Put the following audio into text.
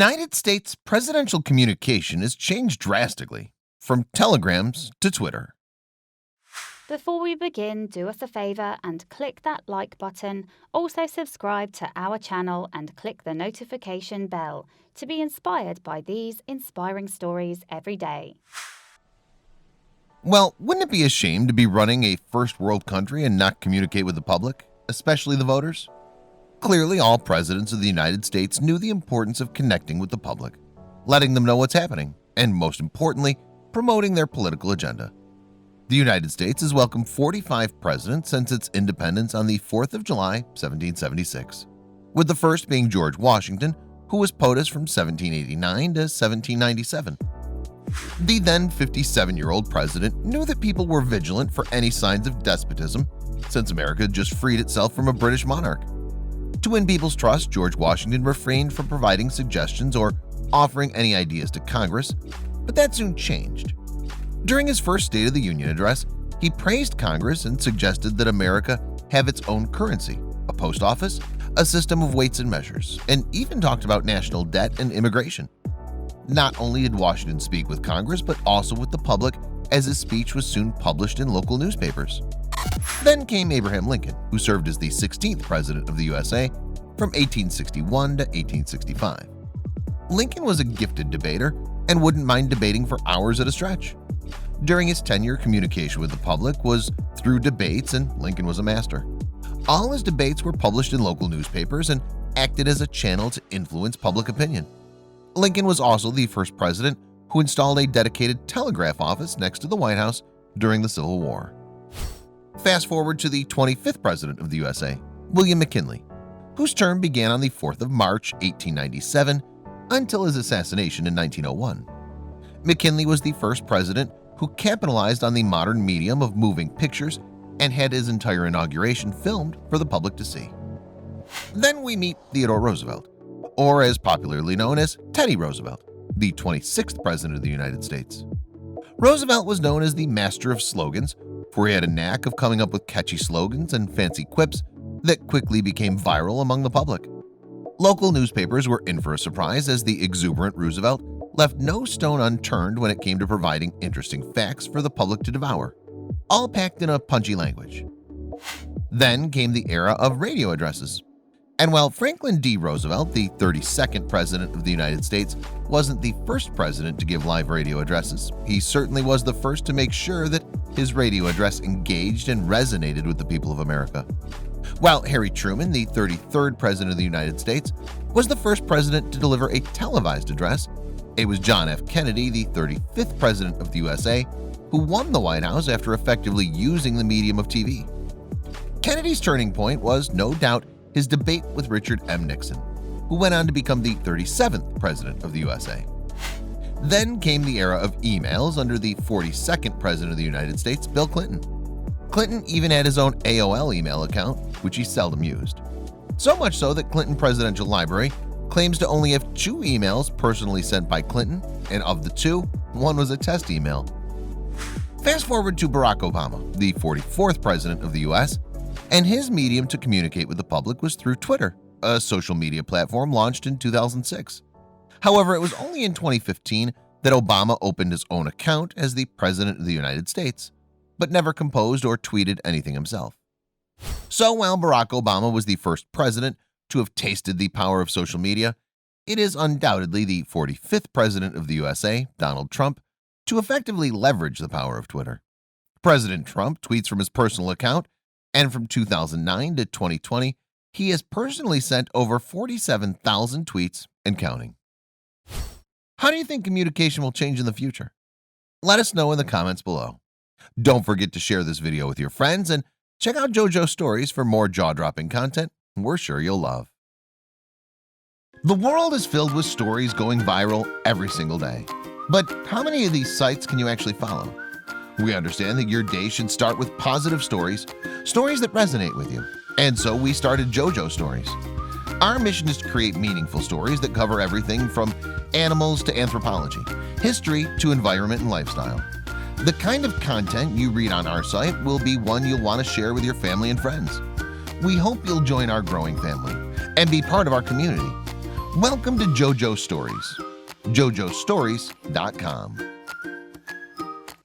United States presidential communication has changed drastically, from telegrams to Twitter. Before we begin, do us a favor and click that like button. Also subscribe to our channel and click the notification bell to be inspired by these inspiring stories every day. Well, wouldn't it be a shame to be running a first world country and not communicate with the public, especially the voters? Clearly, all presidents of the United States knew the importance of connecting with the public, letting them know what's happening, and most importantly, promoting their political agenda. The United States has welcomed 45 presidents since its independence on the 4th of July, 1776, with the first being George Washington, who was POTUS from 1789 to 1797. The then 57-year-old president knew that people were vigilant for any signs of despotism since America had just freed itself from a British monarch. To win people's trust, George Washington refrained from providing suggestions or offering any ideas to Congress, but that soon changed. During his first State of the Union address, he praised Congress and suggested that America have its own currency, a post office, a system of weights and measures, and even talked about national debt and immigration. Not only did Washington speak with Congress, but also with the public, as his speech was soon published in local newspapers. Then came Abraham Lincoln, who served as the 16th president of the USA from 1861 to 1865. Lincoln was a gifted debater and wouldn't mind debating for hours at a stretch. During his tenure, communication with the public was through debates, and Lincoln was a master. All his debates were published in local newspapers and acted as a channel to influence public opinion. Lincoln was also the first president who installed a dedicated telegraph office next to the White House during the Civil War. Fast forward to the 25th president of the USA, William McKinley, whose term began on the 4th of March, 1897, until his assassination in 1901. McKinley was the first president who capitalized on the modern medium of moving pictures and had his entire inauguration filmed for the public to see. Then we meet Theodore Roosevelt, or as popularly known as Teddy Roosevelt, the 26th president of the United States. Roosevelt was known as the master of slogans, for he had a knack of coming up with catchy slogans and fancy quips that quickly became viral among the public. Local newspapers were in for a surprise, as the exuberant Roosevelt left no stone unturned when it came to providing interesting facts for the public to devour, all packed in a punchy language. Then came the era of radio addresses. And while Franklin D. Roosevelt, the 32nd president of the United States, wasn't the first president to give live radio addresses, he certainly was the first to make sure that his radio address engaged and resonated with the people of America. While Harry Truman, the 33rd president of the United States, was the first president to deliver a televised address, it was John F. Kennedy, the 35th president of the USA, who won the White House after effectively using the medium of TV. Kennedy's turning point was, no doubt, his debate with Richard M. Nixon, who went on to become the 37th president of the USA. Then came the era of emails under the 42nd president of the United States, Bill Clinton. Clinton even had his own AOL email account, which he seldom used. So much so that Clinton Presidential Library claims to only have 2 emails personally sent by Clinton, and of the 2, one was a test email. Fast forward to Barack Obama, the 44th president of the US, and his medium to communicate with the public was through Twitter, a social media platform launched in 2006. However, it was only in 2015 that Obama opened his own account as the President of the United States, but never composed or tweeted anything himself. So while Barack Obama was the first president to have tasted the power of social media, it is undoubtedly the 45th president of the USA, Donald Trump, to effectively leverage the power of Twitter. President Trump tweets from his personal account, and from 2009 to 2020, he has personally sent over 47,000 tweets and counting. How do you think communication will change in the future? Let us know in the comments below. Don't forget to share this video with your friends and check out JoJo Stories for more jaw-dropping content we're sure you'll love. The world is filled with stories going viral every single day. But how many of these sites can you actually follow? We understand that your day should start with positive stories, stories that resonate with you. And so we started JoJo Stories. Our mission is to create meaningful stories that cover everything from animals to anthropology, history to environment and lifestyle. The kind of content you read on our site will be one you'll want to share with your family and friends. We hope you'll join our growing family and be part of our community. Welcome to JoJo Stories, JoJoStories.com.